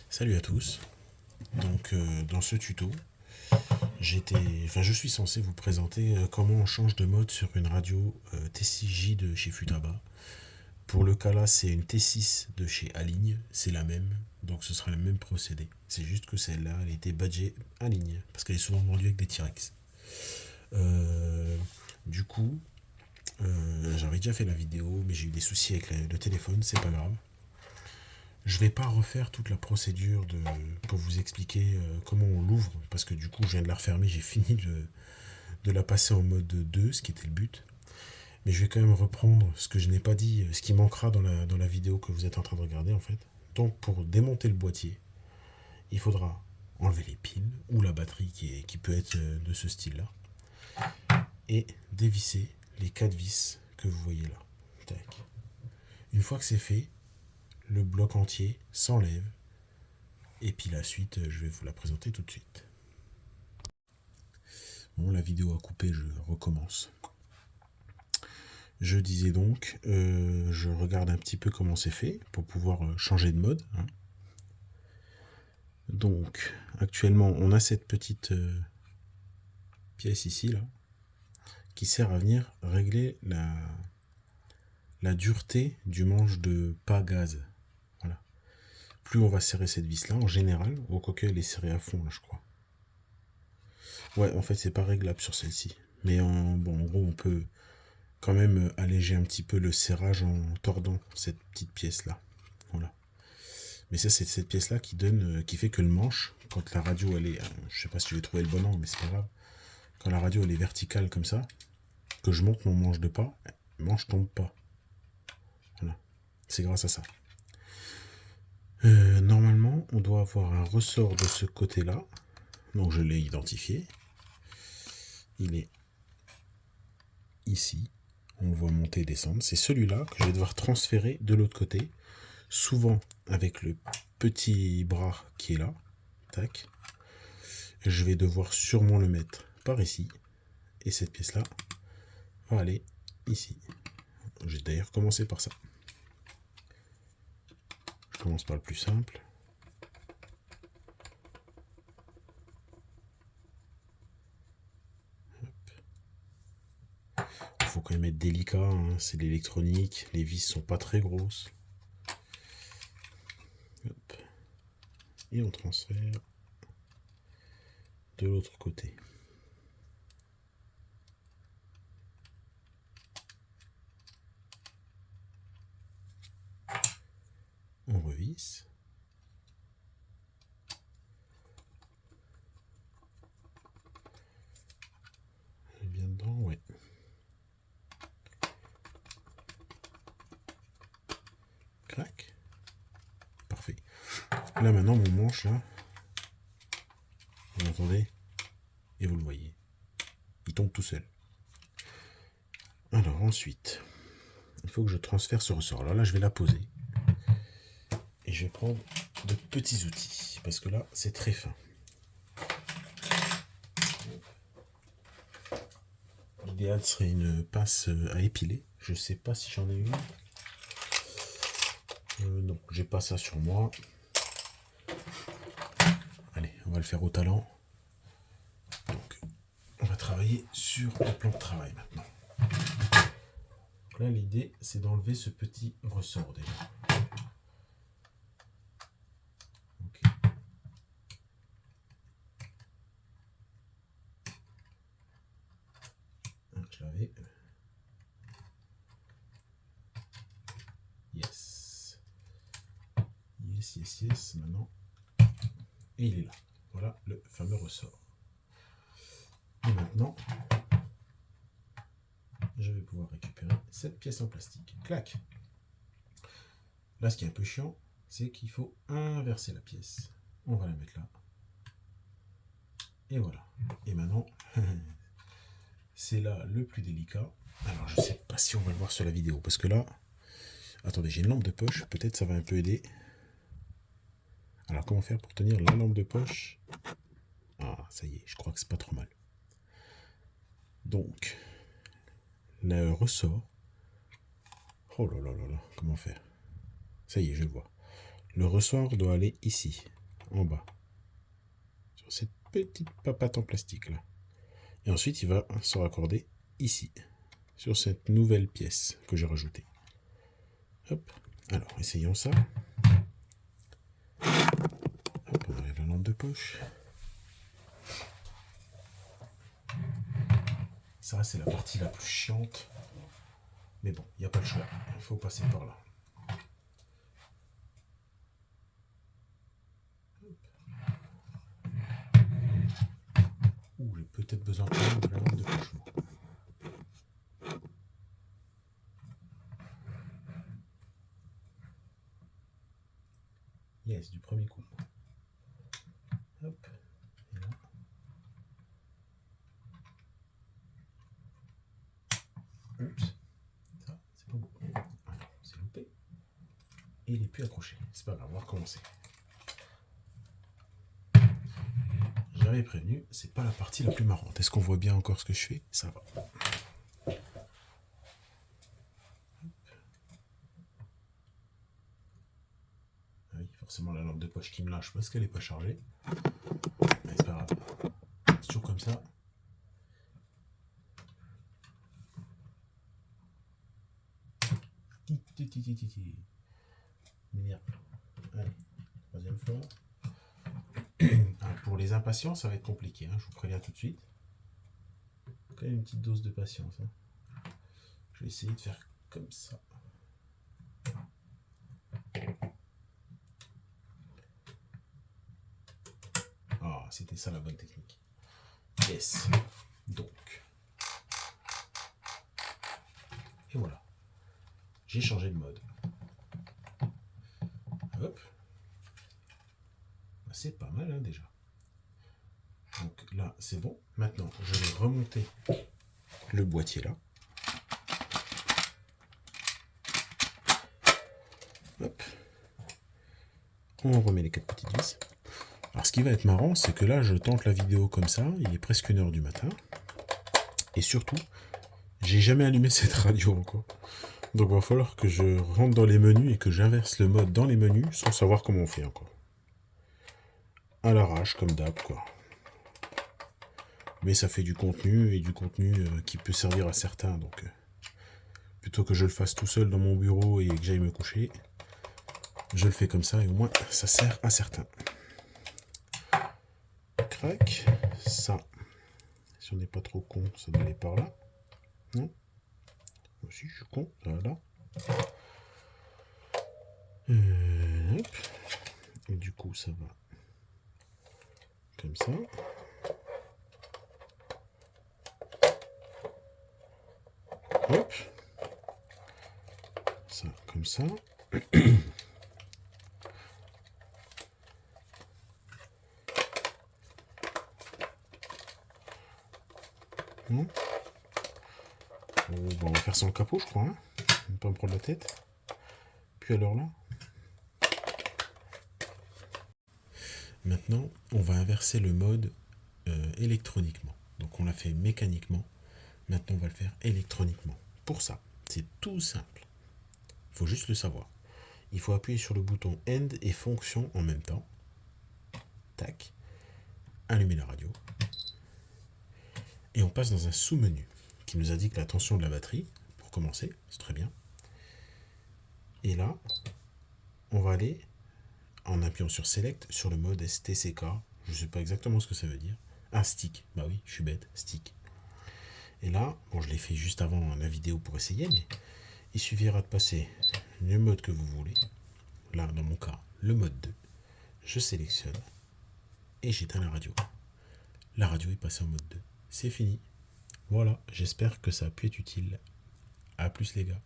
Salut à tous. Donc dans ce tuto, je suis censé vous présenter comment on change de mode sur une radio T6J de chez Futaba. Pour le cas là, c'est une T6 de chez Aligne, c'est la même, donc ce sera le même procédé. C'est juste que celle-là, elle était badgée Aligne, parce qu'elle est souvent vendue avec des T-Rex. Euh, du coup, j'avais déjà fait la vidéo, mais j'ai eu des soucis avec le téléphone, c'est pas grave. Je vais pas refaire toute la procédure pour vous expliquer comment on l'ouvre, parce que du coup je viens de la refermer, j'ai fini de la passer en mode 2, ce qui était le but. Mais je vais quand même reprendre ce que je n'ai pas dit, ce qui manquera dans la vidéo que vous êtes en train de regarder en fait. Donc pour démonter le boîtier, il faudra enlever les piles ou la batterie qui peut être de ce style-là, et dévisser les 4 vis que vous voyez là. Tac. Une fois que c'est fait, le bloc entier s'enlève. Et puis la suite, je vais vous la présenter tout de suite. Bon, la vidéo a coupé, je recommence. Je disais donc, je regarde un petit peu comment c'est fait pour pouvoir changer de mode. Hein. Donc, actuellement, on a cette petite pièce ici, là, qui sert à venir régler la dureté du manche de pas gaz. Voilà. Plus on va serrer cette vis-là, en général, au quoique elle est serrée à fond, là, je crois. Ouais, en fait, c'est pas réglable sur celle-ci. Mais en gros, on peut quand même alléger un petit peu le serrage en tordant cette petite pièce là. Voilà. Mais ça, c'est cette pièce là qui fait que le manche, quand la radio elle est, je sais pas si je vais trouver le bon angle, mais c'est pas grave. Quand la radio elle est verticale comme ça, que je monte mon manche de pas, le manche tombe pas. Voilà. C'est grâce à ça. Normalement, on doit avoir un ressort de ce côté là. Donc je l'ai identifié. Il est ici. On le voit monter et descendre. C'est celui-là que je vais devoir transférer de l'autre côté. Souvent avec le petit bras qui est là. Tac. Je vais devoir sûrement le mettre par ici. Et cette pièce-là va aller ici. J'ai d'ailleurs commencé par ça. Je commence par le plus simple. Il faut quand même être délicat, hein. C'est l'électronique. Les vis sont pas très grosses. Hop. Et on transfère de l'autre côté. On revisse. Elle vient dedans, ouais. Clac. Parfait. Là maintenant mon manche là, vous l'entendez et vous le voyez. Il tombe tout seul. Alors ensuite, il faut que je transfère ce ressort. Alors là, je vais la poser. Et je vais prendre de petits outils. Parce que là, c'est très fin. L'idéal serait une pince à épiler. Je sais pas si j'en ai une. Non, j'ai pas ça sur moi. Allez, on va le faire au talent. Donc, on va travailler sur le plan de travail maintenant. Donc là, l'idée, c'est d'enlever ce petit ressort déjà. Ok. Je l'avais. Yes. Yes, yes, yes. Maintenant. Et il est là. Voilà le fameux ressort. Et maintenant, je vais pouvoir récupérer cette pièce en plastique. Clac. Là, ce qui est un peu chiant, c'est qu'il faut inverser la pièce. On va la mettre là. Et voilà. Et maintenant, c'est là le plus délicat. Alors, je sais pas si on va le voir sur la vidéo, parce que là... Attendez, j'ai une lampe de poche, peut-être ça va un peu aider. Alors, comment faire pour tenir la lampe de poche? Ah, ça y est, je crois que c'est pas trop mal. Donc, le ressort... Oh là là là là, comment faire? Ça y est, je le vois. Le ressort doit aller ici. en bas, sur cette petite papate en plastique là. Et ensuite, il va se raccorder ici, sur cette nouvelle pièce que j'ai rajoutée. Hop. Alors, essayons ça. Hop, on enlève la lampe de poche. Ça, c'est la partie la plus chiante. Mais bon, il n'y a pas le choix. Il faut passer par là. Ouh, j'ai peut-être besoin quand même de la lampe de poche. Yes, du premier coup. Hop. Et là. Oups. Ça, c'est pas beau. Alors, c'est loupé. Et il n'est plus accroché. C'est pas grave, on va recommencer. J'avais prévenu, c'est pas la partie la plus marrante. Est-ce qu'on voit bien encore ce que je fais? Ça va. Ah oui, forcément la lampe de poche qui me lâche parce qu'elle n'est pas chargée. Mais c'est pas grave. C'est toujours comme ça. Merde. Allez, troisième fois. Pour les impatients, ça va être compliqué, hein, je vous préviens tout de suite. Quand même une petite dose de patience. Hein. Je vais essayer de faire comme ça. Ah, c'était ça la bonne technique. Yes. Donc. Et voilà. J'ai changé de mode. Hop. C'est pas mal hein, déjà. Donc là, c'est bon. Maintenant, je vais remonter le boîtier là. Hop. On remet les 4 petites vis. Alors ce qui va être marrant, c'est que là, je tente la vidéo comme ça. Il est presque 1h du matin. Et surtout, j'ai jamais allumé cette radio encore. Donc il va falloir que je rentre dans les menus et que j'inverse le mode dans les menus sans savoir comment on fait encore. À l'arrache, comme d'hab, quoi. Mais ça fait du contenu, et du contenu qui peut servir à certains. Donc, plutôt que je le fasse tout seul dans mon bureau et que j'aille me coucher, je le fais comme ça et au moins ça sert à certains. Crac, ça. Si on n'est pas trop con, ça doit aller par là. Non? Moi aussi, je suis con. Voilà. Hop. Et du coup, ça va comme ça. Hop. Ça, comme ça. Non. Bon, on va faire sans le capot, je crois. Hein, ne pas me prendre la tête. Puis alors là. Maintenant, on va inverser le mode électroniquement. Donc on l'a fait mécaniquement. Maintenant, on va le faire électroniquement. Pour ça, c'est tout simple. Il faut juste le savoir. Il faut appuyer sur le bouton End et Fonction en même temps. Tac. Allumer la radio. Et on passe dans un sous-menu qui nous indique la tension de la batterie. Pour commencer, c'est très bien. Et là, on va aller, en appuyant sur Select, sur le mode STCK. Je ne sais pas exactement ce que ça veut dire. Un stick. Bah oui, je suis bête. Stick. Et là, bon, je l'ai fait juste avant la vidéo pour essayer, mais il suffira de passer le mode que vous voulez. Là, dans mon cas, le mode 2. Je sélectionne et j'éteins la radio. La radio est passée en mode 2. C'est fini. Voilà, j'espère que ça a pu être utile. A plus les gars.